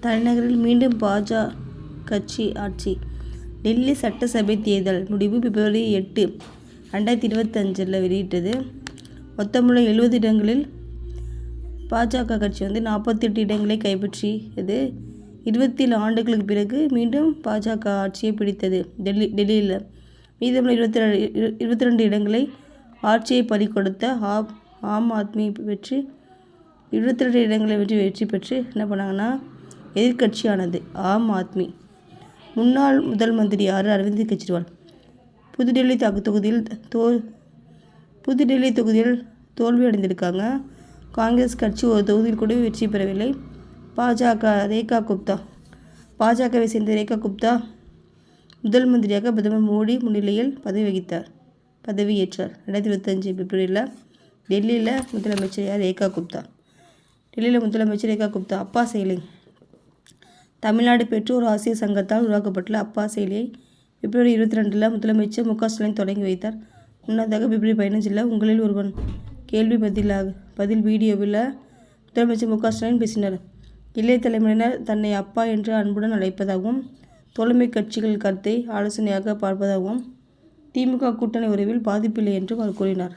தலைநகரில் மீண்டும் பாஜ கட்சி ஆட்சி. டெல்லி சட்டசபை தேர்தல் முடிவு பிப்ரவரி 8, 2025 வெளியிட்டது. மொத்தமுள்ள 70 இடங்களில் பாஜக கட்சி 48 இடங்களை கைப்பற்றியது. 27 ஆண்டுகளுக்கு பிறகு மீண்டும் பாஜக ஆட்சியை பிடித்தது. டெல்லியில் மீதமுள்ள 22 இடங்களை ஆட்சியை பறிகொடுத்த ஆம் ஆத்மி 22 இடங்களை வெற்றி பெற்று என்ன பண்ணாங்கன்னா எதிர்கட்சியானது. ஆம் ஆத்மி. முன்னாள் முதல் மந்திரி யார்? அரவிந்த் கெஜ்ரிவால். புதுடெல்லி தொகுதியில் தோல்வி அடைந்திருக்காங்க. காங்கிரஸ் கட்சி ஒரு தொகுதியில் கூட வெற்றி பெறவில்லை. பாஜகவை சேர்ந்த ரேகா குப்தா முதல் மந்திரியாக பிரதமர் மோடி முன்னிலையில் பதவியேற்றார். 2025 பிப்ரவரியில் டெல்லியில் முதலமைச்சர் யார்? ரேகா குப்தா. அப்பா செயலி. தமிழ்நாடு பெற்றோர் ஆசிரியர் சங்கத்தால் உருவாக்கப்பட்டுள்ள அப்பா செயலியை பிப்ரவரி 22 முதலமைச்சர் மு.க.ஸ்டாலின் தொடங்கி வைத்தார். முன்னதாக பிப்ரவரி 15 உங்களில் ஒருவன் கேள்வி பதில் வீடியோவில் முதலமைச்சர் மு.க.ஸ்டாலின் பேசினார். இளைய தலைமுறையினர் தன்னை அப்பா என்று அன்புடன் அழைப்பதாகவும் தோழமை கட்சிகள் கருத்தை ஆலோசனையாக பார்ப்பதாகவும் திமுக கூட்டணி உறவில் பாதிப்பில்லை என்றும் அவர் கூறினார்.